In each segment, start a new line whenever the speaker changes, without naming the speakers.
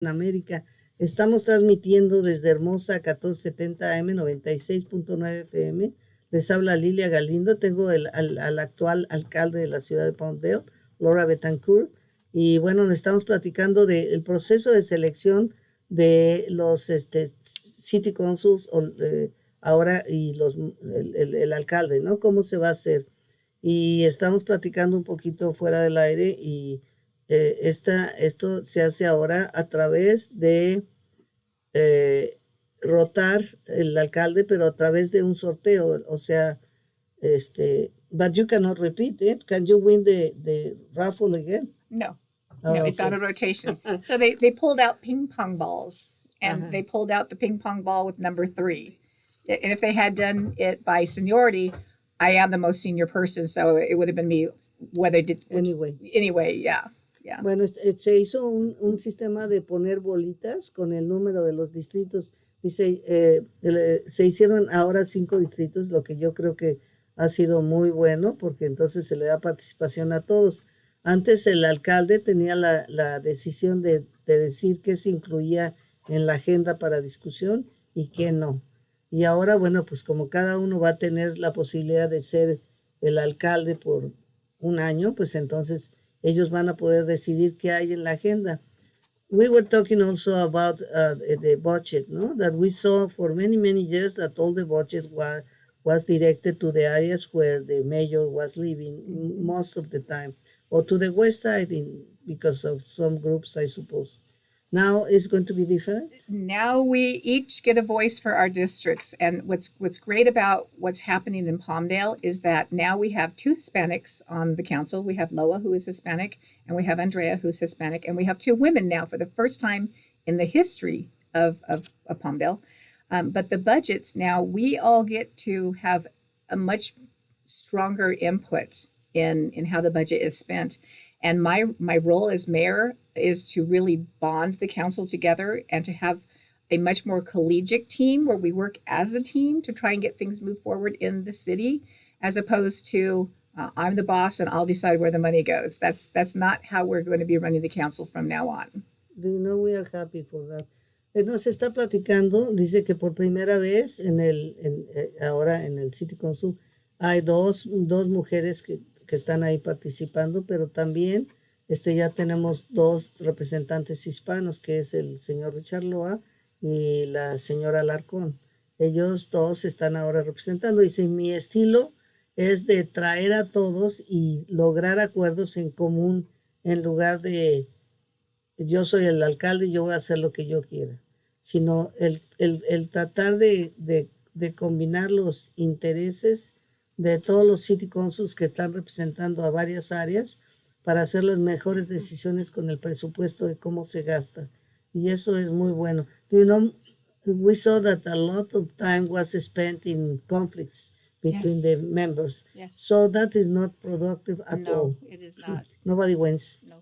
en América. Estamos transmitiendo desde Hermosa 1470 AM 96.9 FM. Les habla Lilia Galindo. Tengo al actual alcalde de la ciudad de Palmdale, Laura Betancourt. Y bueno, nos estamos platicando del proceso de selección de los city councils ahora y el alcalde, ¿no? ¿Cómo se va a hacer? Y estamos platicando un poquito fuera del aire y esto se hace ahora a través de eh, rotar el alcalde, pero a través de un sorteo, o sea, but you cannot repeat it. Can you win the raffle again?
No,
Oh,
no, it's on a rotation. So they pulled out ping pong balls, and they pulled out the ping pong ball with number 3. And if they had done it by seniority, I am the most senior person, so it would have been me. Whether did anyway, yeah.
Bueno, se hizo un sistema de poner bolitas con el número de los distritos. Dice, se hicieron ahora 5 distritos, lo que yo creo que ha sido muy bueno, porque entonces se le da participación a todos. Antes el alcalde tenía la decisión de decir qué se incluía en la agenda para discusión y qué no. Y ahora, bueno, pues como cada uno va a tener la posibilidad de ser el alcalde por un año, pues entonces ellos van a poder decidir qué hay en la agenda. We were talking also about the budget, no? That we saw for many, many years that all the budget was directed to the areas where the mayor was living most of the time, or to the west side because of some groups, I suppose. Now it's going to be different.
Now we each get a voice for our districts, and what's great about what's happening in Palmdale is that now we have 2 Hispanics on the council. We have Loa, who is Hispanic, and we have Andrea, who's Hispanic, and we have 2 women now for the first time in the history of Palmdale. But the budgets now, we all get to have a much stronger input in how the budget is spent. And my role as mayor is to really bond the council together and to have a much more collegiate team where we work as a team to try and get things moved forward in the city, as opposed to I'm the boss and I'll decide where the money goes. That's not how we're going to be running the council from now on.
Do you know we are happy for that? Nos está platicando, dice que por primera vez ahora en el City Council hay dos mujeres que están ahí participando, pero también ya tenemos 2 representantes hispanos, que es el señor Richard Loa y la señora Alarcón. Ellos 2 están ahora representando. Dice, mi estilo es de traer a todos y lograr acuerdos en común en lugar de yo soy el alcalde y yo voy a hacer lo que yo quiera, sino el tratar de combinar los intereses de todos los city councils que están representando a varias áreas para hacer las mejores decisiones con el presupuesto de cómo se gasta. Y eso es muy bueno. Do you know, we saw that a lot of time was spent in conflicts between the members.
Yes.
So that is not productive at all.
No, it is not.
Nobody wins.
No.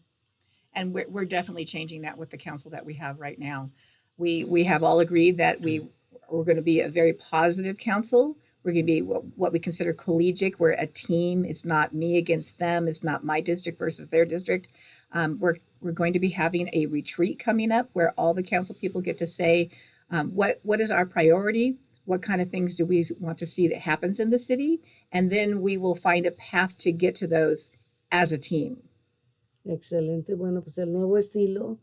And we're definitely changing that with the council that we have right now. We have all agreed that we're going to be a very positive council. We're going to be what we consider collegiate. We're a team. It's not me against them. It's not my district versus their district. We're going to be having a retreat coming up where all the council people get to say, what is our priority? What kind of things do we want to see that happens in the city? And then we will find a path to get to those as a team.
Excelente. Bueno, pues el nuevo estilo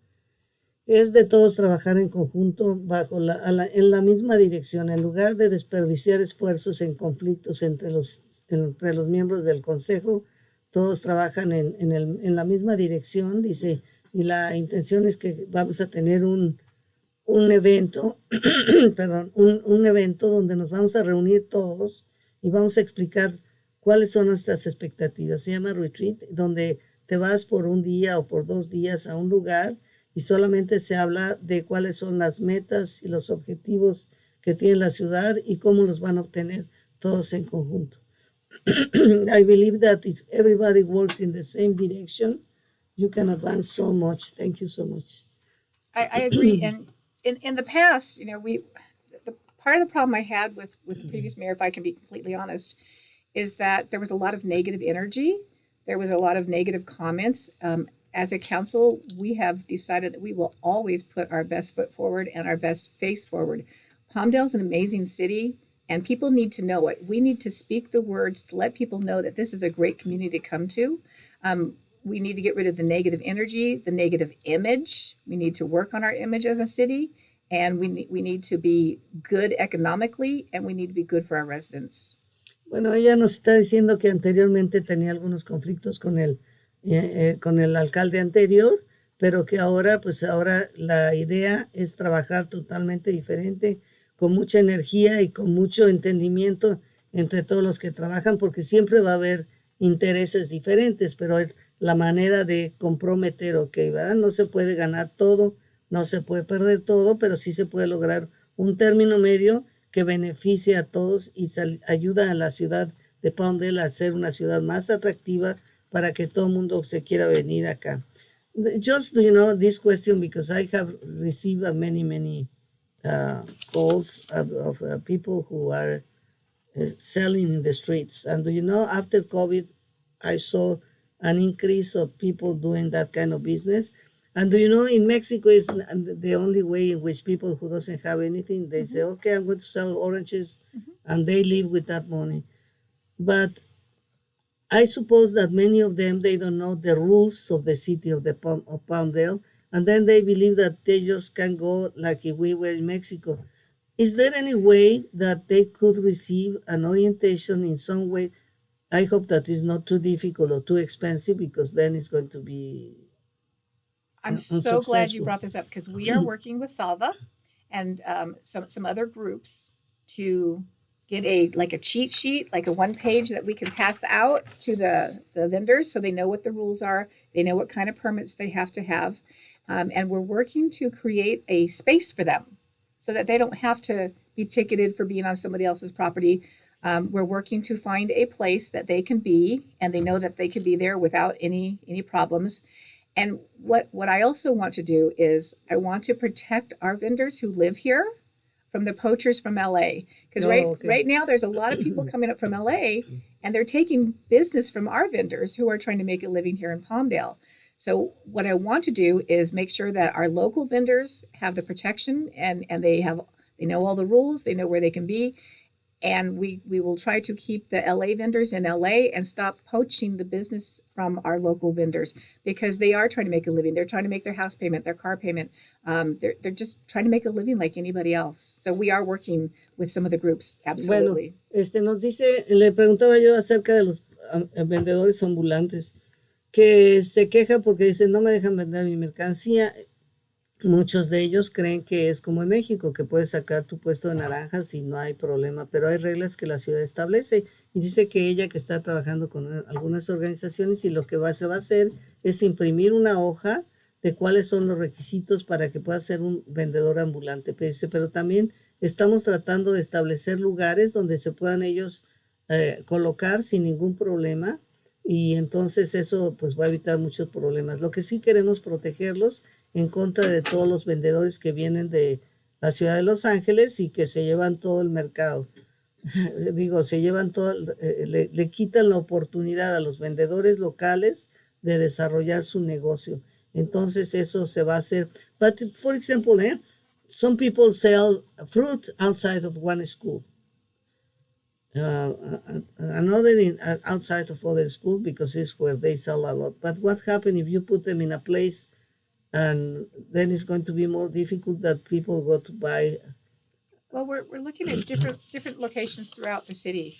es de todos trabajar en conjunto en la misma dirección, en lugar de desperdiciar esfuerzos en conflictos entre los miembros del consejo. Todos trabajan en la misma dirección, dice, y la intención es que vamos a tener un evento, perdón, un evento donde nos vamos a reunir todos y vamos a explicar cuáles son nuestras expectativas. Se llama retreat, donde te vas por un día o por 2 días a un lugar y solamente se habla de cuáles son las metas y los objetivos que tiene la ciudad y cómo los van a obtener todos en conjunto. I believe that if everybody works in the same direction, you can advance so much. Thank you so much.
I agree. And in the past, the part of the problem I had with the previous mayor, if I can be completely honest, is that there was a lot of negative energy. There was a lot of negative comments. as a council, we have decided that we will always put our best foot forward and our best face forward. Palmdale's an amazing city, and people need to know it. We need to speak the words to let people know that this is a great community to come to. We need to get rid of the negative energy, the negative image. We need to work on our image as a city, and we need to be good economically, and we need to be good for our residents.
Bueno, ella nos está diciendo que anteriormente tenía algunos conflictos con el alcalde anterior, pero que ahora, pues ahora la idea es trabajar totalmente diferente, con mucha energía y con mucho entendimiento entre todos los que trabajan, porque siempre va a haber intereses diferentes, pero es la manera de comprometer, ok, ¿verdad? No se puede ganar todo, no se puede perder todo, pero sí se puede lograr un término medio que beneficie a todos y ayuda a la ciudad de Palmdale a ser una ciudad más atractiva para que todo el mundo se quiera venir acá. Just, this question, because I have received many calls of people who are selling in the streets. And after COVID, I saw an increase of people doing that kind of business. And in Mexico is the only way in which people who doesn't have anything, they say, okay, I'm going to sell oranges, and they live with that money. But I suppose that many of them, they don't know the rules of the city of Palmdale, and then they believe that they just can go like if we were in Mexico. Is there any way that they could receive an orientation in some way? I hope that is not too difficult or too expensive, because then it's going to be
I'm so glad you brought this up, because we are working with Salva and some other groups to get a cheat sheet, like a one page that we can pass out to the vendors so they know what the rules are, they know what kind of permits they have to have, and we're working to create a space for them so that they don't have to be ticketed for being on somebody else's property. We're working to find a place that they can be, and they know that they can be there without any problems. And what I also want to do is I want to protect our vendors who live here from the poachers from LA. Because right now there's a lot of people coming up from LA, and they're taking business from our vendors who are trying to make a living here in Palmdale. So what I want to do is make sure that our local vendors have the protection, and they know all the rules, they know where they can be. And we will try to keep the LA vendors in LA and stop poaching the business from our local vendors, because they are trying to make a living. They're trying to make their house payment, their car payment. They're just trying to make a living like anybody else. So we are working with some of the groups, absolutely.
Bueno, nos dice, le preguntaba yo acerca de los vendedores ambulantes que se quejan porque dicen, no me dejan vender mi mercancía. Muchos de ellos creen que es como en México, que puedes sacar tu puesto de naranjas y no hay problema, pero hay reglas que la ciudad establece, y dice que ella, que está trabajando con algunas organizaciones, y lo que se va a hacer es imprimir una hoja de cuáles son los requisitos para que pueda ser un vendedor ambulante. Pero también estamos tratando de establecer lugares donde se puedan ellos colocar sin ningún problema, y entonces eso pues va a evitar muchos problemas. Lo que sí queremos protegerlos en contra de todos los vendedores que vienen de la ciudad de Los Ángeles y que se llevan todo el mercado. Digo, se llevan todo, le quitan la oportunidad a los vendedores locales de desarrollar su negocio. Entonces eso se va a hacer. But for example, some people sell fruit outside of one school. Another outside of other school, because it's where they sell a lot. But what happens if you put them in a place, and then it's going to be more difficult that people go to buy?
Well, we're looking at different locations throughout the city,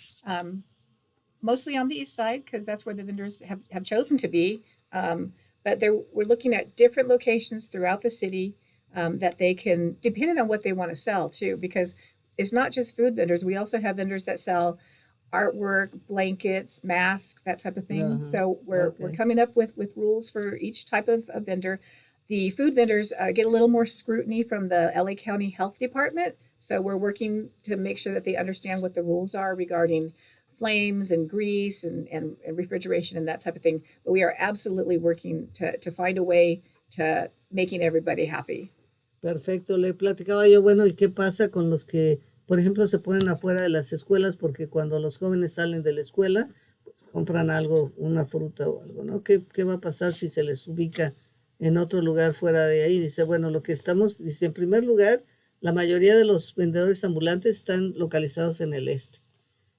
mostly on the east side, because that's where the vendors have chosen to be. But we're looking at different locations throughout the city that they can, depending on what they want to sell too, because it's not just food vendors. We also have vendors that sell artwork, blankets, masks, that type of thing. So we're coming up with rules for each type of vendor. The food vendors get a little more scrutiny from the LA County Health Department. So we're working to make sure that they understand what the rules are regarding flames and grease and refrigeration and that type of thing. But we are absolutely working to find a way to making everybody happy.
Perfecto, le platicaba yo, bueno, ¿y qué pasa con los que, por ejemplo, se ponen afuera de las escuelas? Porque cuando los jóvenes salen de la escuela, compran algo, una fruta o algo, ¿no? ¿Qué va a pasar si se les ubica en otro lugar fuera de ahí? Dice, bueno, dice, en primer lugar, la mayoría de los vendedores ambulantes están localizados en el este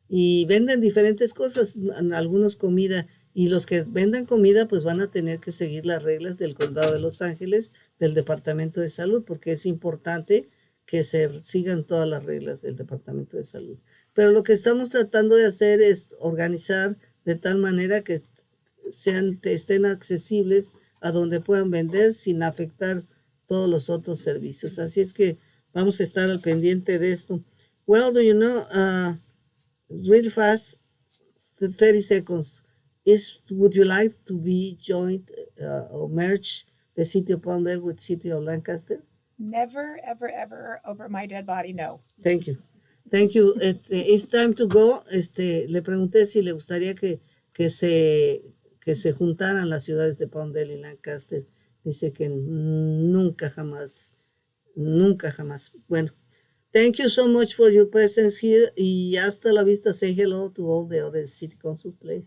y venden diferentes cosas, algunos comida, y los que vendan comida pues van a tener que seguir las reglas del condado de Los Ángeles, del Departamento de Salud, porque es importante que se sigan todas las reglas del Departamento de Salud. Pero lo que estamos tratando de hacer es organizar de tal manera que estén accesibles a donde puedan vender sin afectar todos los otros servicios. Así es que vamos a estar al pendiente de esto. Well, do you know, really fast, 30 seconds. Would you like to be joined or merge the city of Palmdale with city of Lancaster?
Never, ever, ever over my dead body, no.
Thank you. Thank you. It's time to go. Le pregunté si le gustaría que se juntaran las ciudades de Palmdale y Lancaster. Dice que nunca jamás, nunca jamás. Bueno, thank you so much for your presence here. Y hasta la vista. Say hello to all the other city council, please.